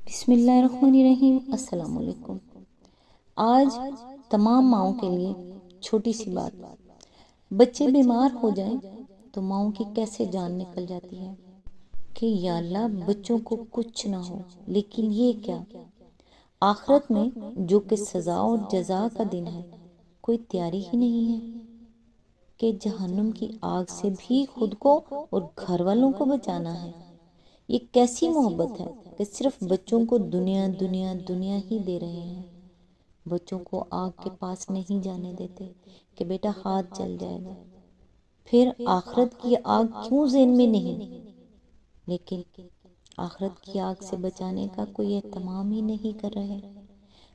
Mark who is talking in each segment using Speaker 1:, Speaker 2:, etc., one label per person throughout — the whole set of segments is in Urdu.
Speaker 1: بسم اللہ الرحمن الرحیم۔ السلام علیکم۔ آج تمام ماؤں کے لیے چھوٹی سی بات، بچے بیمار ہو جائیں تو ماؤں کی کیسے جان نکل جاتی ہے کہ یا اللہ بچوں کو کچھ نہ ہو، لیکن یہ کیا آخرت میں جو کہ سزا اور جزا کا دن ہے، کوئی تیاری ہی نہیں ہے کہ جہنم کی آگ سے بھی خود کو اور گھر والوں کو بچانا ہے۔ یہ کیسی محبت ہے کہ صرف بچوں کو دنیا دنیا دنیا ہی دے رہے ہیں، بچوں کو آگ کے پاس نہیں جانے دیتے کہ بیٹا ہاتھ جل جائے گا۔ پھر آخرت کی آگ کیوں ذہن میں نہیں، لیکن آخرت کی آگ سے بچانے کا کوئی اہتمام ہی نہیں کر رہے۔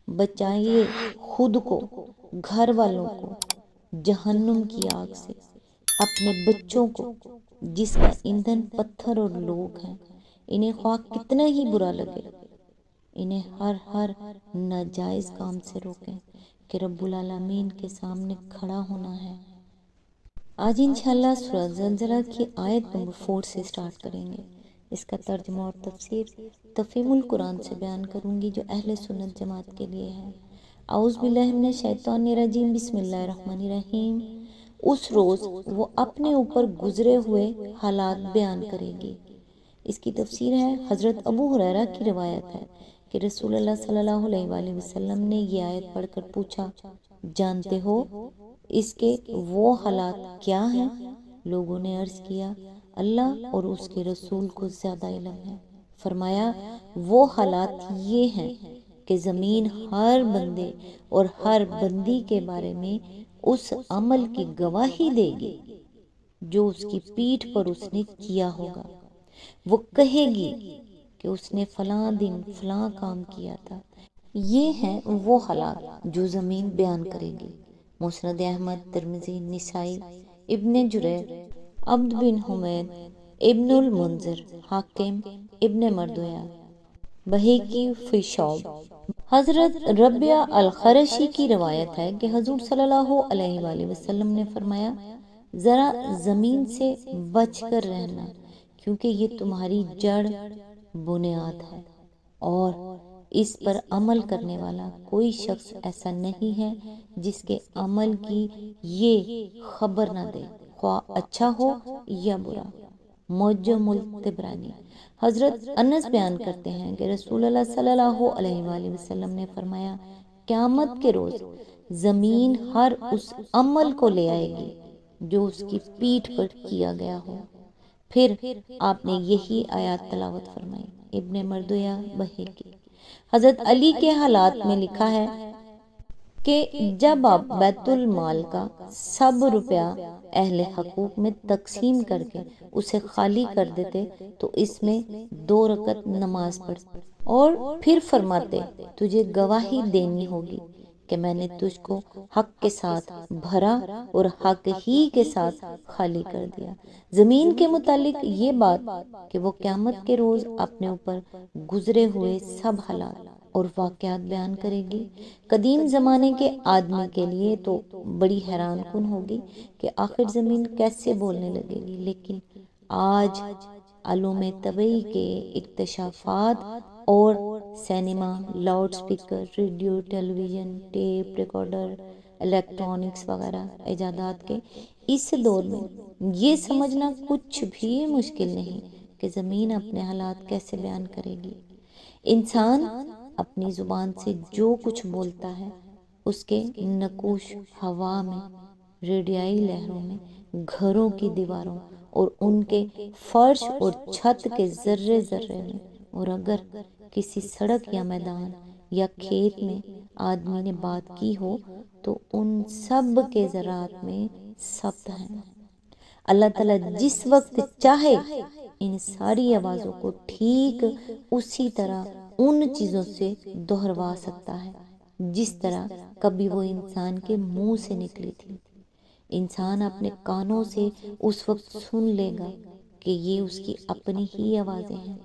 Speaker 1: بچائیے خود کو، گھر والوں کو جہنم کی آگ سے، اپنے بچوں کو جس کا ایندھن پتھر اور لوگ ہیں، انہیں خواہ کتنا ہی برا لگے، انہیں ہر ناجائز کام سے روکیں کہ رب العالمین کے سامنے کھڑا ہونا ہے۔ آج انشاءاللہ سورہ زلزلہ کی آیت نمبر 4 سے سٹارٹ کریں گے۔ اس کا ترجمہ اور تفسیر تفہیم القرآن سے بیان کروں گی جو اہل سنت جماعت کے لیے ہے۔ اعوذ باللہ من الشیطان الرجیم، بسم اللہ الرحمن الرحیم۔ اس روز وہ اپنے اوپر گزرے ہوئے حالات بیان کرے گی۔ اس کی تفسیر ہے، حضرت ابو ہریرہ کی روایت ہے کہ رسول اللہ صلی اللہ علیہ وآلہ وسلم نے یہ آیت پڑھ کر پوچھا، جانتے ہو اس کے وہ حالات کیا ہیں؟ لوگوں نے عرض کیا، اللہ اور اس کے رسول کو زیادہ علم ہے۔ فرمایا، وہ حالات یہ ہیں کہ زمین ہر بندے اور ہر بندی کے بارے میں اس عمل کی گواہی دے گی جو اس کی پیٹھ پر اس نے کیا ہوگا۔ وہ کہے گی کہ اس نے فلاں دن فلاں کام کیا تھا۔ یہ ہیں وہ حالات جو زمین بیان کرے گی۔ مسند احمد، ترمذی، نسائی، ابن جریر، عبد بن حمید، ابن المنذر، حاکم، ابن مردویہ، بہیقی فی شعب۔ حضرت ربیہ الخرشی کی روایت ہے کہ حضور صلی اللہ علیہ وآلہ وسلم نے فرمایا، ذرا زمین سے بچ کر رہنا، کیونکہ یہ تمہاری جڑ بنیاد ہے، اور اس پر عمل کرنے والا کوئی شخص ایسا نہیں ہے جس کے عمل کی یہ خبر نہ دے، خواہ اچھا ہو یا برا۔ معجم الطبرانی۔ حضرت انس بیان کرتے ہیں کہ رسول اللہ صلی اللہ علیہ وآلہ وسلم نے فرمایا، قیامت کے روز زمین ہر اس عمل کو لے آئے گی جو اس کی پیٹھ پر کیا گیا ہو۔ پھر آپ نے یہی آیات تلاوت فرمائی۔ ابن مردویہ، بہیقی۔ حضرت علی کے حالات میں لکھا ہے کہ جب آپ بیت المال کا سب روپیہ اہل حقوق میں تقسیم کر کے اسے خالی کر دیتے تو اس میں 2 رکعت نماز پڑھتے اور پھر فرماتے، تجھے گواہی دینی ہوگی کہ میں نے تجھ کو حق کے ساتھ بھرا اور حق ہی کے ساتھ خالی کر دیا۔ زمین کے متعلق یہ بات کہ وہ قیامت کے روز اپنے اوپر گزرے ہوئے سب حالات اور واقعات بیان کرے گی۔ قدیم زمانے کے آدمی کے لیے تو بڑی حیران کن ہوگی کہ آخر زمین کیسے بولنے لگے گی، لیکن آج علوم طبی کے اکتشافات اور سینما، لاؤڈ سپیکر، ریڈیو، ٹیلی ویژن، ٹیپ ریکارڈر، الیکٹرانکس وغیرہ ایجادات کے اس دور میں یہ سمجھنا کچھ بھی مشکل نہیں کہ زمین اپنے حالات کیسے بیان کرے گی۔ انسان اپنی زبان سے جو کچھ بولتا ہے، اس کے نقوش ہوا میں، ریڈیائی لہروں میں، گھروں کی دیواروں اور ان کے فرش اور چھت کے ذرے ذرے میں، اور اگر کسی سڑک یا میدان یا کھیت میں آدمی نے بات کی ہو تو ان سب کے ذرات میں ثبت ہیں۔ اللہ تعالیٰ جس وقت چاہے ان ساری آوازوں کو ٹھیک اسی طرح ان چیزوں سے دہروا سکتا ہے جس طرح کبھی وہ انسان کے منہ سے نکلی تھی۔ انسان اپنے کانوں سے اس وقت سن لے گا کہ یہ اس کی اپنی ہی آوازیں ہیں،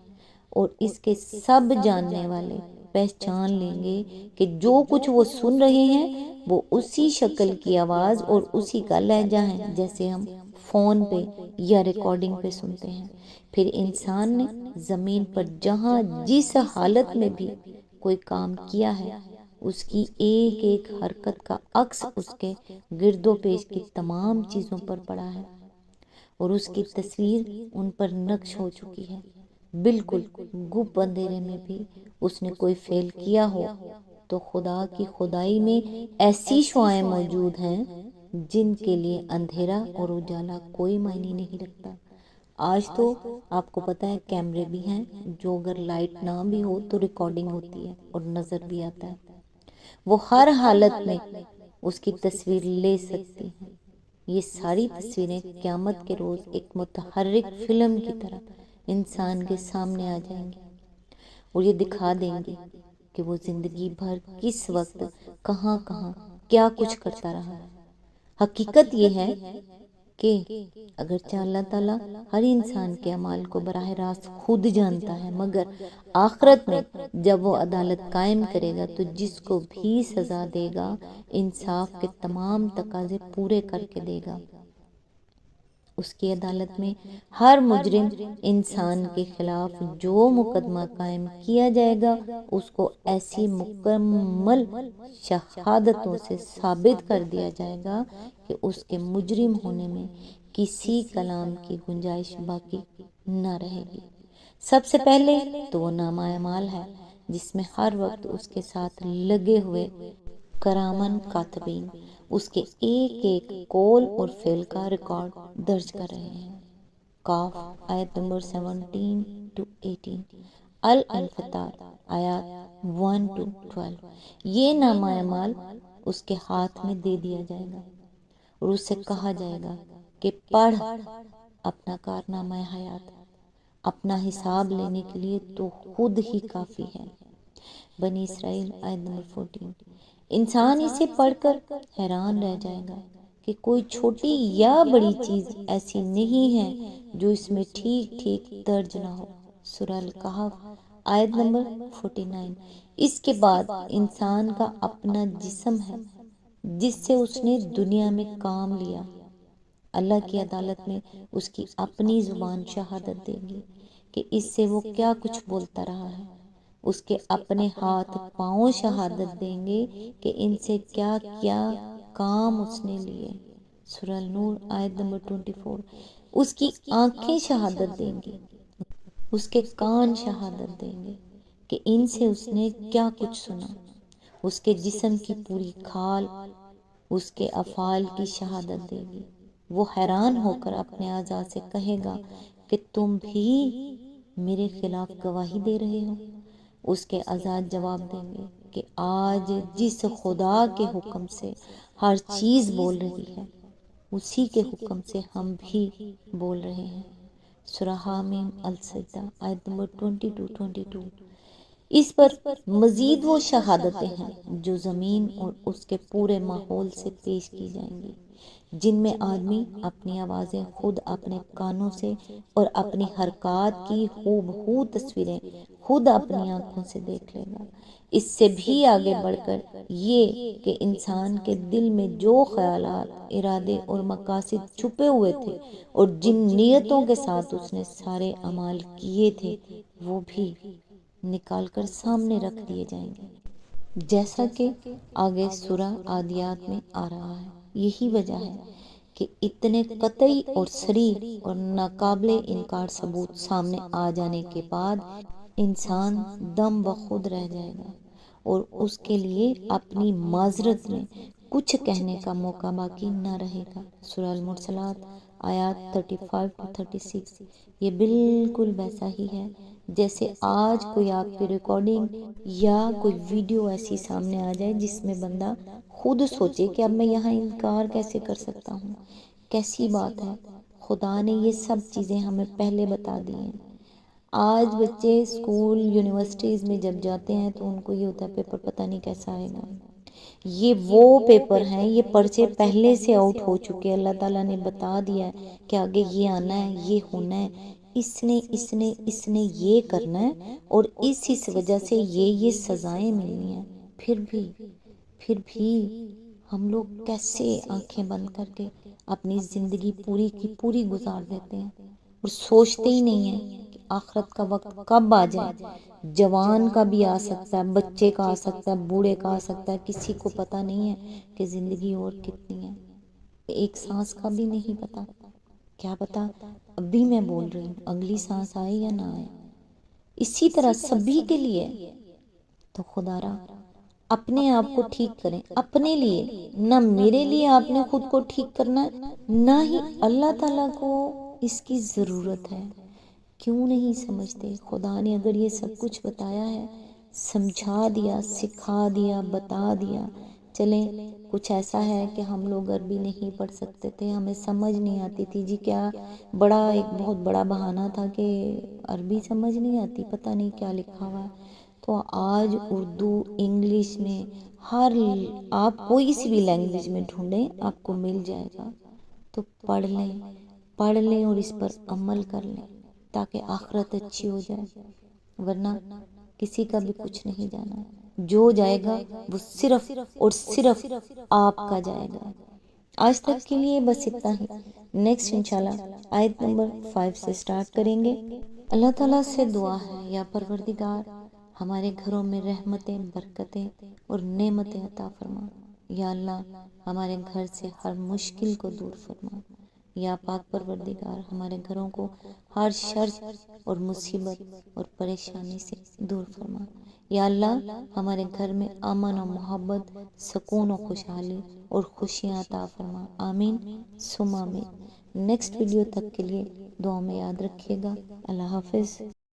Speaker 1: اور اس کے سب جاننے والے پہچان لیں گے کہ جو کچھ وہ سن رہے ہیں وہ اسی شکل کی آواز اور اسی کا لہجہ ہے جیسے ہم فون پہ یا ریکارڈنگ پہ سنتے ہیں۔ پھر انسان نے زمین پر جہاں جس حالت میں بھی کوئی کام کیا ہے اس کی ایک ایک حرکت کا عکس اس کے گرد و پیش کی تمام چیزوں پر پڑا ہے اور اس کی تصویر ان پر نقش ہو چکی ہے۔ بالکل گپ اندھیرے میں بھی اس نے کوئی فعل کیا ہو تو خدا کی خدائی میں ایسی شعائیں موجود ہیں جن کے لیے اندھیرا اور اجالا کوئی معنی نہیں رکھتا۔ آج تو آپ کو پتہ ہے کیمرے بھی ہیں جو اگر لائٹ نہ بھی ہو تو ریکارڈنگ ہوتی ہے اور نظر بھی آتا ہے۔ وہ ہر حالت میں اس کی تصویر لے سکتی ہیں۔ یہ ساری تصویریں قیامت کے روز ایک متحرک فلم کی طرح انسان کے سامنے آ جائیں گی اور یہ دکھا دیں گی کہ وہ زندگی بھر کس وقت کہاں کہاں کیا کچھ کرتا رہا۔ حقیقت یہ ہے کہ اگرچہ اللہ تعالیٰ ہر انسان کے اعمال کو براہ راست خود جانتا ہے، مگر آخرت میں جب وہ عدالت قائم کرے گا تو جس کو بھی سزا دے گا انصاف کے تمام تقاضے پورے کر کے دے گا۔ اس کی عدالت میں ہر مجرم انسان کے خلاف جو مقدمہ قائم کیا جائے گا اس کو ایسی مکمل شہادتوں سے ثابت کر دیا جائے گا کہ اس کے مجرم ہونے میں کسی کلام کی گنجائش باقی نہ رہے گی۔ سب سے پہلے تو وہ نامہ اعمال ہے جس میں ہر وقت اس کے ساتھ لگے ہوئے کرامن کاتبین اس کے ایک ایک قول اور فعل کا ریکارڈ درج کر رہے ہیں۔ قاف آیت نمبر 17 to 18، الانفطار آیات 1 to 12۔ یہ نامہ اعمال اس کے ہاتھ میں دے دیا جائے گا اور اس سے کہا جائے گا کہ پڑھ اپنا کارنامہ حیات، اپنا حساب لینے کے لیے تو خود ہی کافی ہے۔ بنی اسرائیل آیت نمبر 14۔ انسان اسے پڑھ کر حیران رہ جائے گا کہ کوئی چھوٹی یا بڑی چیز ایسی نہیں ہے جو اس میں ٹھیک ٹھیک درج نہ ہو۔ سورہ الکہف آیت نمبر 49۔ اس کے بعد انسان کا اپنا جسم ہے جس سے اس نے دنیا میں کام لیا۔ اللہ کی عدالت میں اس کی اپنی زبان شہادت دے گی کہ اس سے وہ کیا کچھ بولتا رہا ہے۔ اس کے اپنے ہاتھ پاؤں شہادت دیں گے کہ ان سے کیا کیا کام اس نے لیے۔ سورہ النور آیت نمبر 24۔ اس کی آنکھیں شہادت دیں گی، اس کے کان شہادت دیں گے کہ ان سے اس نے کیا کچھ سنا۔ اس کے جسم کی پوری کھال اس کے افعال کی شہادت دے گی۔ وہ حیران ہو کر اپنے اعضاء سے کہے گا کہ تم بھی میرے خلاف گواہی دے رہے ہو۔ اس کے اعضاء جواب دیں گے کہ آج جس خدا کے حکم سے ہر چیز بول رہی ہے اسی کے حکم سے ہم بھی بول رہے ہیں۔ سورہ حامیم السجدہ آیت نمبر 20-22۔ اس پر مزید وہ شہادتیں ہیں جو زمین اور اس کے پورے ماحول سے پیش کی جائیں گی، جن میں آدمی اپنی آوازیں خود اپنے کانوں سے اور اپنی حرکات کی ہو تصویریں خود اپنی آنکھوں سے دیکھ لے گا۔ اس سے بھی آگے بڑھ کر یہ کہ انسان کے دل میں جو خیالات، ارادے اور مقاصد چھپے ہوئے تھے اور جن نیتوں کے ساتھ اس نے سارے اعمال کیے تھے وہ بھی نکال کر سامنے رکھ دیے جائیں گے، جیسا کہ آگے سورہ عادیات میں آ رہا ہے۔ یہی وجہ ہے کہ اتنے قطعی اور صریح اور ناقابل انکار ثبوت سامنے آ جانے کے بعد انسان دم بخود رہ جائے گا اور اس کے لیے اپنی معذرت میں کچھ کہنے کا موقع باقی نہ رہے گا۔ سورہ المرسلات آیات 35-36۔ یہ بالکل ویسا ہی ہے جیسے آج کوئی آپ کی ریکارڈنگ یا کوئی ویڈیو ایسی سامنے آ جائے جس میں بندہ خود سوچے کہ اب میں یہاں انکار کیسے کر سکتا ہوں، کیسی بات ہے۔ خدا نے یہ سب چیزیں ہمیں پہلے بتا دی ہیں۔ آج بچے اسکول یونیورسٹیز میں جب جاتے ہیں تو ان کو یہ ہوتا ہے پیپر پتہ نہیں کیسا آئے گا۔ یہ وہ پیپر ہیں، یہ پرچے پہلے سے آؤٹ ہو چکے، اللہ تعالیٰ نے بتا دیا ہے کہ آگے یہ آنا ہے، یہ ہونا ہے۔ اس نے یہ کرنا ہے اور اس وجہ سے یہ سزائیں ملنی ہیں، پھر بھی ہم لوگ کیسے آنکھیں بند کر کے اپنی زندگی پوری کی پوری گزار دیتے ہیں اور سوچتے ہی نہیں ہیں کہ آخرت کا وقت کب آ جائے۔ جوان کا بھی آ سکتا ہے، بچے کا آ سکتا ہے، بوڑھے کا آ سکتا ہے، کسی کو پتہ نہیں ہے کہ زندگی اور کتنی ہے، ایک سانس کا بھی نہیں پتا۔ کیا پتا ابھی میں بول رہی ہوں اگلی سانس آئے یا نہ آئے۔ اسی طرح سبھی کے لیے تو خدا را اپنے آپ کو ٹھیک کریں، اپنے لیے، نہ میرے لیے آپ نے خود کو ٹھیک کرنا ہے، نہ ہی اللہ تعالیٰ کو اس کی ضرورت ہے۔ کیوں نہیں سمجھتے؟ خدا نے اگر یہ سب کچھ بتایا ہے، سمجھا دیا، سکھا دیا، بتا دیا۔ چلیں کچھ ایسا ہے کہ ہم لوگ عربی نہیں پڑھ سکتے تھے، ہمیں سمجھ نہیں آتی تھی، جی کیا ایک بہت بڑا بہانہ تھا کہ عربی سمجھ نہیں آتی، پتہ نہیں کیا لکھا ہوا ہے۔ تو آج اردو، انگلش میں آپ کوئی سی بھی لینگویج میں ڈھونڈیں آپ کو مل جائے گا، تو پڑھ لیں اور اس پر عمل کر لیں تاکہ آخرت اچھی ہو جائے، ورنہ کسی کا بھی کچھ نہیں جانا ہے، جو جائے گا وہ صرف اور صرف آپ کا جائے گا۔ آج تک کے لیے بس اتنا ہی، نیکسٹ انشاءاللہ آیت نمبر 5 سے سٹارٹ کریں گے۔ اللہ تعالیٰ سے دعا ہے یا پروردگار ہمارے گھروں میں رحمتیں، برکتیں اور نعمتیں عطا فرما۔ یا اللہ ہمارے گھر سے ہر مشکل کو دور فرما۔ یا پاک پروردگار ہمارے گھروں کو ہر شر اور مصیبت اور پریشانی سے دور فرما۔ یا اللہ ہمارے گھر میں امن و محبت، سکون و خوشحالی اور خوشیاں عطا فرما۔ آمین ثم آمین۔ نیکسٹ ویڈیو تک کے لیے دعاؤں میں یاد رکھیے گا۔ اللہ حافظ۔